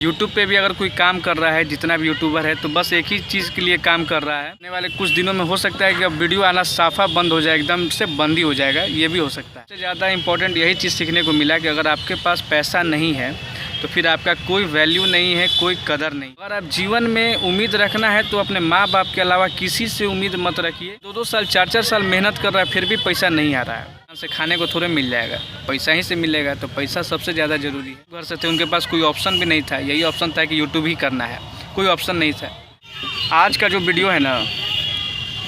YouTube पे भी अगर कोई काम कर रहा है, जितना भी यूट्यूबर है, तो बस एक ही चीज़ के लिए काम कर रहा है। आने वाले कुछ दिनों में हो सकता है कि अब वीडियो आना साफा बंद हो जाए, एकदम से बंद ही हो जाएगा, ये भी हो सकता है। सबसे ज़्यादा इंपॉर्टेंट यही चीज़ सीखने को मिला कि अगर आपके पास पैसा नहीं है तो फिर आपका कोई वैल्यू नहीं है, कोई कदर नहीं। अगर आप जीवन में उम्मीद रखना है तो अपने माँ बाप के अलावा किसी से उम्मीद मत रखिए। 2-2 साल 4-4 साल मेहनत कर रहा है फिर भी पैसा नहीं आ रहा है, से खाने को थोड़े मिल जाएगा, पैसा ही से मिलेगा। तो पैसा सबसे ज़्यादा ज़रूरी है। घर से थे, उनके पास कोई ऑप्शन भी नहीं था, यही ऑप्शन था कि यूट्यूब ही करना है, कोई ऑप्शन नहीं था। आज का जो वीडियो है ना,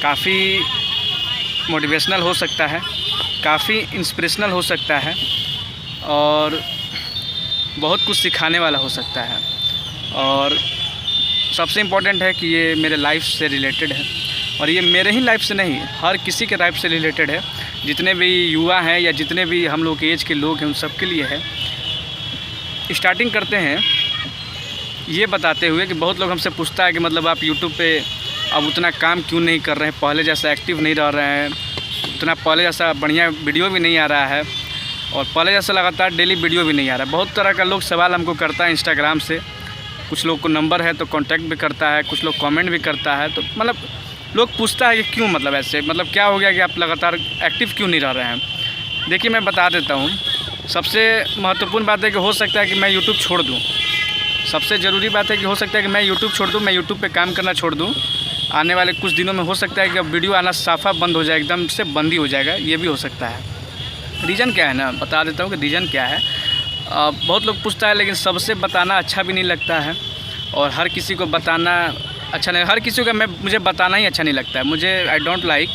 काफ़ी मोटिवेशनल हो सकता है, काफ़ी इंस्पिरेशनल हो सकता है और बहुत कुछ सिखाने वाला हो सकता है। और सबसे इम्पोर्टेंट है कि ये मेरे लाइफ से रिलेटेड है, और ये मेरे ही लाइफ से नहीं, हर किसी के लाइफ से रिलेटेड है। जितने भी युवा हैं या जितने भी हम लोग के एज के लोग हैं, उन सब के लिए है। स्टार्टिंग करते हैं ये बताते हुए कि बहुत लोग हमसे पूछता है कि मतलब आप यूट्यूब पे अब उतना काम क्यों नहीं कर रहे हैं, पहले जैसा एक्टिव नहीं रह रहे हैं, उतना पहले जैसा बढ़िया वीडियो भी नहीं आ रहा है, और पहले जैसा लगातार डेली वीडियो भी नहीं आ रहा है। बहुत तरह का लोग सवाल हमको करता है इंस्टाग्राम से। कुछ लोग को नंबर है तो कांटेक्ट भी करता है, कुछ लोग कमेंट भी करता है। तो मतलब लोग पूछता है कि क्यों, मतलब ऐसे, मतलब क्या हो गया कि आप लगातार एक्टिव क्यों नहीं रह रहे हैं। देखिए मैं बता देता हूँ। सबसे महत्वपूर्ण बात है कि हो सकता है कि मैं यूट्यूब छोड़ दूँ। सबसे ज़रूरी बात है कि हो सकता है कि मैं यूट्यूब छोड़ दूँ, मैं यूट्यूब पे काम करना छोड़ दूँ। आने वाले कुछ दिनों में हो सकता है कि अब वीडियो आना साफा बंद हो जाए, एकदम से बंद ही हो जाएगा, ये भी हो सकता है। रीज़न क्या है ना, बता देता हूँ कि रीज़न क्या है। बहुत लोग पूछता है, लेकिन सबसे बताना अच्छा भी नहीं लगता है, और हर किसी को बताना अच्छा नहीं, हर किसी का मुझे बताना ही अच्छा नहीं लगता है। मुझे आई डोंट लाइक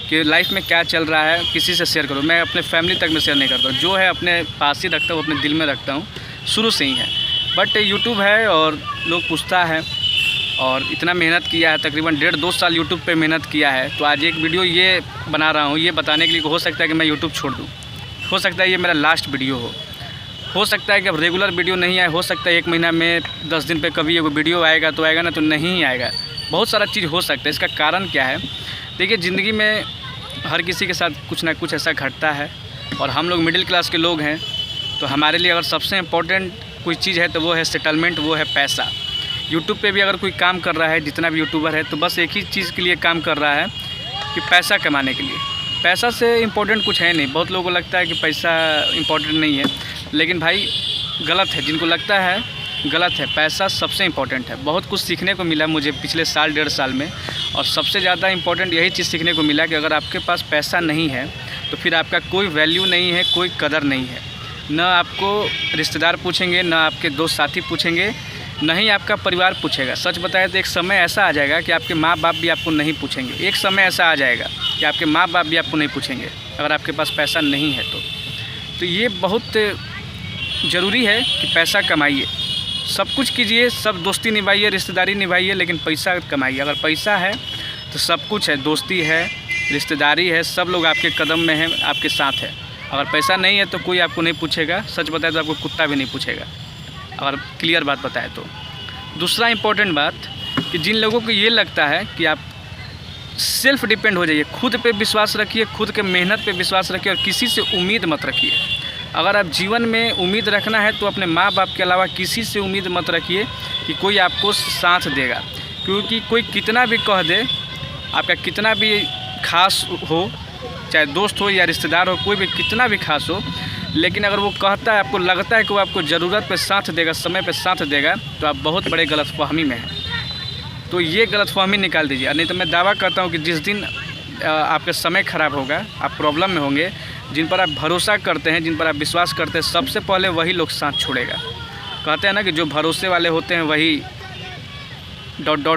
कि लाइफ में क्या चल रहा है किसी से शेयर करूँ। मैं अपने फैमिली तक में शेयर नहीं करता हूँ, जो है अपने पास ही रखता हूँ, अपने दिल में रखता हूँ, शुरू से ही है। बट यूट्यूब है और लोग पूछता है, और इतना मेहनत किया है, तकरीबन 1.5-2 साल यूट्यूब पे मेहनत किया है। तो आज एक वीडियो ये बना रहा हूँ, ये बताने के लिए हो सकता है कि मैं यूट्यूब छोड़ दूँ, हो सकता है ये मेरा लास्ट वीडियो हो सकता है कि अब रेगुलर वीडियो नहीं आए, हो सकता है 1 महीना में 10 दिन पे कभी एगो वीडियो आएगा तो आएगा, ना तो नहीं आएगा। बहुत सारा चीज़ हो सकता है। इसका कारण क्या है? देखिए, ज़िंदगी में हर किसी के साथ कुछ ना कुछ ऐसा घटता है, और हम लोग मिडिल क्लास के लोग हैं, तो हमारे लिए अगर सबसे इम्पोर्टेंट कोई चीज़ है तो वो है सेटलमेंट, वो है पैसा। यूट्यूब पे भी अगर कोई काम कर रहा है, जितना भी यूट्यूबर है, तो बस एक ही चीज़ के लिए काम कर रहा है कि पैसा कमाने के लिए। पैसा से इम्पोर्टेंट कुछ है नहीं। बहुत लोगों को लगता है कि पैसा इम्पोर्टेंट नहीं है, लेकिन भाई गलत है। जिनको लगता है गलत है। पैसा सबसे इम्पोर्टेंट है। बहुत कुछ सीखने को मिला मुझे पिछले साल 1.5 साल में, और सबसे ज़्यादा इम्पोर्टेंट यही चीज़ सीखने को मिला कि अगर आपके पास पैसा नहीं है तो फिर आपका कोई वैल्यू नहीं है, कोई कदर नहीं है। न आपको रिश्तेदार पूछेंगे, न आपके दोस्त साथी पूछेंगे, न ही आपका परिवार पूछेगा। सच बताए तो एक समय ऐसा आ जाएगा कि आपके माँ बाप भी आपको नहीं पूछेंगे। एक समय ऐसा आ जाएगा कि आपके माँ बाप भी आपको नहीं पूछेंगे अगर आपके पास पैसा नहीं है तो ये बहुत ज़रूरी है कि पैसा कमाइए, सब कुछ कीजिए, सब दोस्ती निभाइए, रिश्तेदारी निभाइए, लेकिन पैसा कमाइए। अगर पैसा है तो सब कुछ है, दोस्ती है, रिश्तेदारी है, सब लोग आपके कदम में हैं, आपके साथ है। अगर पैसा नहीं है तो कोई आपको नहीं पूछेगा। सच बताए तो आपको कुत्ता भी नहीं पूछेगा, अगर क्लियर बात बताए तो। दूसरा इम्पोर्टेंट बात कि जिन लोगों को ये लगता है कि आप सेल्फ डिपेंड हो जाइए, खुद पे विश्वास रखिए, खुद के मेहनत पे विश्वास रखिए, और किसी से उम्मीद मत रखिए। अगर आप जीवन में उम्मीद रखना है तो अपने माँ बाप के अलावा किसी से उम्मीद मत रखिए कि कोई आपको साथ देगा। क्योंकि कोई कितना भी कह दे, आपका कितना भी खास हो, चाहे दोस्त हो या रिश्तेदार हो, कोई भी कितना भी खास हो, लेकिन अगर वो कहता है, आपको लगता है कि वो आपको ज़रूरत पे साथ देगा, समय पे साथ देगा, तो आप बहुत बड़े गलतफहमी में हैं। तो ये गलतफहमी निकाल दीजिए। नहीं तो मैं दावा करता हूँ कि जिस दिन आपका समय ख़राब होगा, आप प्रॉब्लम में होंगे, जिन पर आप भरोसा करते हैं, जिन पर आप विश्वास करते हैं, सबसे पहले वही लोग साथ छोड़ेगा। कहते हैं ना कि जो भरोसे वाले होते हैं वही ...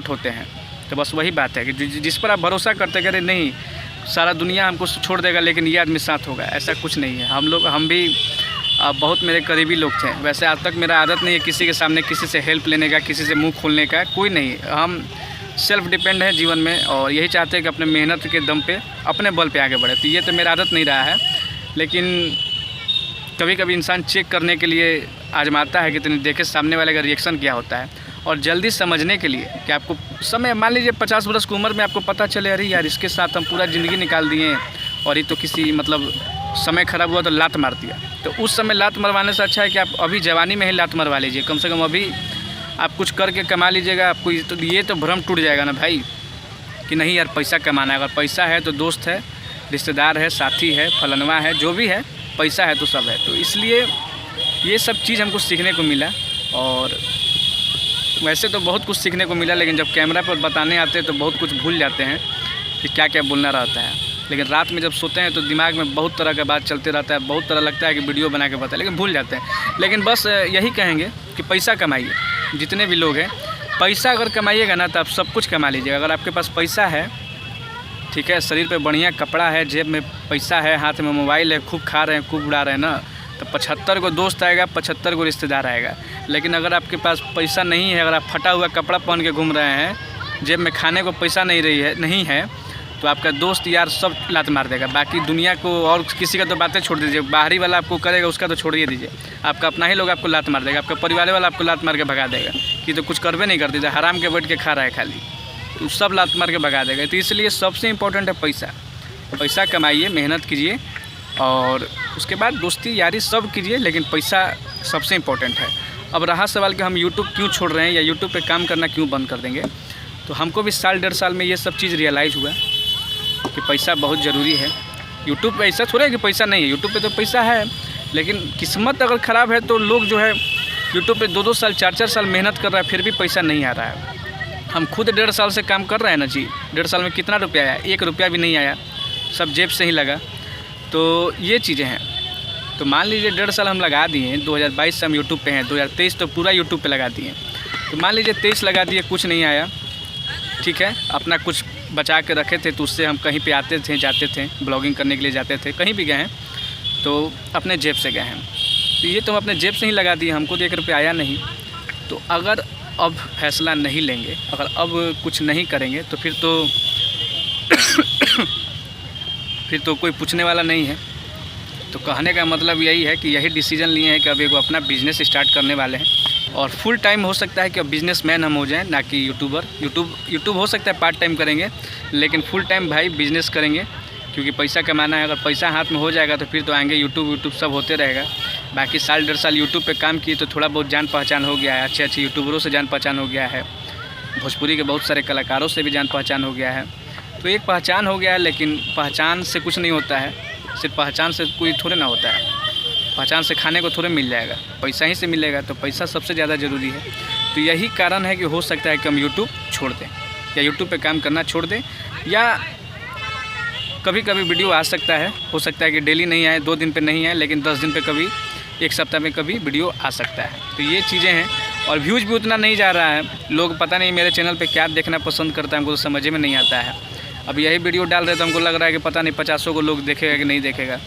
होते हैं। तो बस वही बात है कि जिस पर आप भरोसा करते करें, नहीं सारा दुनिया हमको छोड़ देगा लेकिन ये आदमी साथ होगा, ऐसा कुछ नहीं है। हम भी बहुत मेरे करीबी लोग थे। वैसे आज तक मेरा आदत नहीं है किसी के सामने किसी से हेल्प लेने का, किसी से मुंह खोलने का, कोई नहीं। हम सेल्फ डिपेंड है जीवन में, और यही चाहते हैं कि अपने मेहनत के दम पे, अपने बल पे आगे बढ़े। तो ये तो मेरा आदत नहीं रहा है, लेकिन कभी कभी इंसान चेक करने के लिए आजमाता है कि देखे सामने वाले का रिएक्शन क्या होता है, और जल्दी समझने के लिए कि आपको समय, मान लीजिए 50 वर्ष की उम्र में आपको पता चले, अरे यार इसके साथ हम पूरा ज़िंदगी निकाल दिए, और ये तो किसी मतलब समय ख़राब हुआ तो लात मार दिया। तो उस समय लात मरवाने से अच्छा है कि आप अभी जवानी में ही लात मरवा लीजिए। कम से कम अभी आप कुछ करके कमा लीजिएगा, आपको ये तो भ्रम टूट जाएगा ना भाई कि नहीं यार पैसा कमाना है। अगर पैसा है तो दोस्त है, रिश्तेदार है, साथी है, फलनवा है, जो भी है, पैसा है तो सब है। तो इसलिए ये सब चीज़ हमको सीखने को मिला। और वैसे तो बहुत कुछ सीखने को मिला, लेकिन जब कैमरा पर बताने आते हैं तो बहुत कुछ भूल जाते हैं कि क्या क्या बोलना रहता है। लेकिन रात में जब सोते हैं तो दिमाग में बहुत तरह का बात चलते रहता है, बहुत तरह लगता है कि वीडियो बना के बताए, लेकिन भूल जाते हैं। लेकिन बस यही कहेंगे कि पैसा कमाइए, जितने भी लोग हैं पैसा अगर कमाइएगा ना तो आप सब कुछ कमा लीजिएगा। अगर आपके पास पैसा है, ठीक है, शरीर पे बढ़िया कपड़ा है, जेब में पैसा है, हाथ में मोबाइल है, खूब खा रहे हैं, खूब उड़ा रहे हैं ना, तो 75 को दोस्त आएगा, 75 को रिश्तेदार आएगा। लेकिन अगर आपके पास पैसा नहीं है, अगर आप फटा हुआ कपड़ा पहन के घूम रहे हैं, जेब में खाने को पैसा नहीं है तो आपका दोस्त यार सब लात मार देगा। बाकी दुनिया को और किसी का तो बातें छोड़ दीजिए, बाहरी वाला आपको करेगा उसका तो छोड़िए दीजिए, आपका अपना ही लोग आपको लात मार देगा, आपका परिवार वाला आपको लात मार के भगा देगा कि तो कुछ करवे नहीं कर दीजिए, हराम के बैठ के खा रहा है खाली, तो सब लात मार के भगा देगा। तो इसलिए सबसे इम्पोर्टेंट है पैसा। पैसा कमाइए, मेहनत कीजिए और उसके बाद दोस्ती यारी सब कीजिए, लेकिन पैसा सबसे इम्पोर्टेंट है। अब रहा सवाल कि हम यूट्यूब क्यों छोड़ रहे हैं या यूट्यूब पे काम करना क्यों बंद कर देंगे, तो हमको भी साल 1.5 साल में ये सब चीज़ रियलाइज़ हुआ कि पैसा बहुत ज़रूरी है। यूट्यूब पे ऐसा थोड़ा है कि पैसा नहीं है, यूट्यूब पे तो पैसा है, लेकिन किस्मत अगर ख़राब है तो लोग जो है यूट्यूब पे 2-2 साल 4-4 साल मेहनत कर रहा है फिर भी पैसा नहीं आ रहा है। हम खुद 1.5 साल से काम कर रहे हैं ना जी, 1.5 साल में कितना रुपया आया? 1 रुपया भी नहीं आया, सब जेब से ही लगा। तो ये चीज़ें हैं। तो मान लीजिए 1.5 साल हम लगा दिए, 2022 से हम यूट्यूब पे हैं, 2023 तो पूरा यूट्यूब पे लगा दिए। तो मान लीजिए 23 लगा दिए, कुछ नहीं आया, ठीक है, अपना कुछ बचा के रखे थे तो उससे हम कहीं पे आते थे, जाते थे, ब्लॉगिंग करने के लिए जाते थे, कहीं भी गए हैं तो अपने जेब से गए हैं। तो ये तो हम अपने जेब से ही लगा दिए, हमको तो 1 रुपया आया नहीं। तो अगर अब फैसला नहीं लेंगे, अगर अब कुछ नहीं करेंगे तो फिर तो कोई पूछने वाला नहीं है। तो कहने का मतलब यही है कि यही डिसीजन लिए हैं कि अब एक अपना बिज़नेस स्टार्ट करने वाले हैं और फुल टाइम हो सकता है कि अब बिज़नेसमैन हम हो जाएं, ना कि यूट्यूबर। यूट्यूब हो सकता है पार्ट टाइम करेंगे, लेकिन फुल टाइम भाई बिज़नेस करेंगे, क्योंकि पैसा कमाना है। अगर पैसा हाथ में हो जाएगा तो फिर तो आएंगे यूट्यूब सब होते रहेगा। बाकी साल 1.5 साल यूट्यूब पे काम किए तो थोड़ा बहुत जान पहचान हो गया है, अच्छे यूट्यूबरों से जान पहचान हो गया है, भोजपुरी के बहुत सारे कलाकारों से भी जान पहचान हो गया है। तो एक पहचान हो गया है, लेकिन पहचान से कुछ नहीं होता है, सिर्फ पहचान से कोई थोड़े ना होता है। पहचान से खाने को थोड़े मिल जाएगा, पैसा ही से मिलेगा। तो पैसा सबसे ज़्यादा ज़रूरी है। तो यही कारण है कि हो सकता है कि हम यूट्यूब छोड़ दें या यूट्यूब पे काम करना छोड़ दें, या कभी कभी वीडियो आ सकता है, हो सकता है कि डेली नहीं आए, 2 दिन पे नहीं आए, लेकिन 10 दिन पे कभी, 1 सप्ताह में कभी वीडियो आ सकता है। तो ये चीज़ें हैं। और व्यूज़ भी उतना नहीं जा रहा है, लोग पता नहीं मेरे चैनल पे क्या देखना पसंद करता है, हमको तो समझ में नहीं आता है। अब यही वीडियो डाल रहे तो हमको लग रहा है कि पता नहीं 50 को लोग देखेगा कि नहीं देखेगा।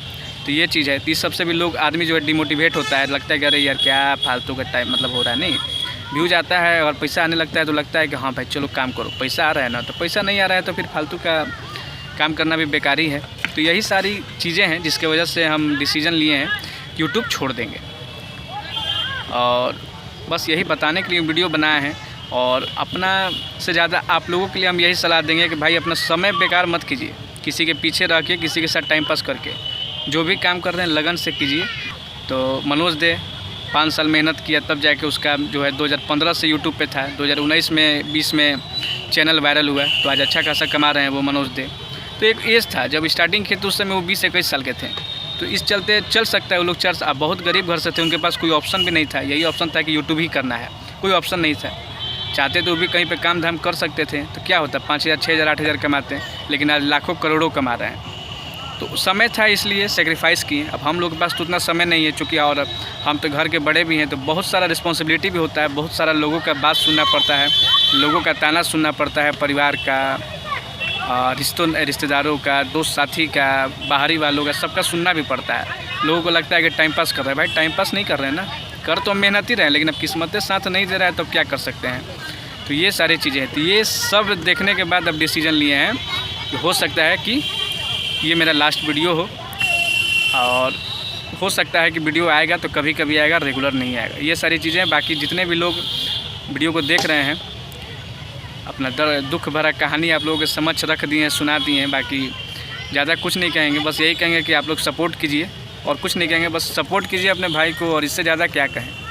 तो ये चीज़ है। तो इस सबसे भी लोग आदमी जो है डिमोटिवेट होता है, लगता है कि अरे यार क्या फालतू का टाइम मतलब हो रहा है। नहीं, व्यूज़ आता है और पैसा आने लगता है तो लगता है कि हाँ भाई चलो काम करो, पैसा आ रहा है ना। तो पैसा नहीं आ रहा है तो फिर फालतू का काम करना भी बेकार ही है। तो यही सारी चीज़ें हैं जिसके वजह से हम डिसीज़न लिए हैं यूट्यूब छोड़ देंगे। और बस यही बताने के लिए वीडियो बनाए हैं। और अपना से ज़्यादा आप लोगों के लिए हम यही सलाह देंगे कि भाई अपना समय बेकार मत कीजिए, किसी के पीछे रह के, किसी के साथ टाइम पास करके। जो भी काम कर रहे हैं लगन से कीजिए। तो मनोज दे 5 साल मेहनत किया, तब जाके उसका जो है 2015 से यूट्यूब पे था, 2019 में 20 में चैनल वायरल हुआ, तो आज अच्छा खासा कमा रहे हैं वो मनोज दे। तो एक एज था जब स्टार्टिंग किए तो उस समय वो 20-21 साल के थे। तो इस चलते चल सकता है वो लोग 4 साल, बहुत गरीब घर से थे, उनके पास कोई ऑप्शन भी नहीं था, यही ऑप्शन था कि यूट्यूब ही करना है, कोई ऑप्शन नहीं था। चाहते तो वो भी कहीं पे काम धाम कर सकते थे, तो क्या होता 5,000 6,000 8,000 कमाते हैं, लेकिन आज लाखों करोड़ों कमा रहे हैं। तो समय था इसलिए सेक्रीफाइस किए। अब हम लोग के पास तो उतना समय नहीं है, चूँकि और हम तो घर के बड़े भी हैं, तो बहुत सारा रिस्पॉन्सिबिलिटी भी होता है, बहुत सारा लोगों का बात सुनना पड़ता है, लोगों का ताना सुनना पड़ता है, परिवार का, रिश्तेदारों का, दोस्त साथी का, बाहरी वालों का, सबका सुनना भी पड़ता है। लोगों को लगता है कि टाइम पास कर रहे हैं, भाई टाइम पास नहीं कर रहे हैं ना, कर तो मेहनत ही रहे हैं, लेकिन अब किस्मतें साथ नहीं दे रहा है तो क्या कर सकते हैं। तो ये सारी चीज़ें हैं। तो ये सब देखने के बाद अब डिसीजन लिए हैं कि हो सकता है कि ये मेरा लास्ट वीडियो हो, और हो सकता है कि वीडियो आएगा तो कभी कभी आएगा, रेगुलर नहीं आएगा। ये सारी चीज़ें। बाकी जितने भी लोग वीडियो को देख रहे हैं, अपना दुख भरा कहानी आप लोगों के समक्ष रख दिए हैं, सुना दिए हैं। बाकी ज़्यादा कुछ नहीं कहेंगे, बस यही कहेंगे कि आप लोग सपोर्ट कीजिए, और कुछ नहीं कहेंगे, बस सपोर्ट कीजिए अपने भाई को, और इससे ज़्यादा क्या कहें।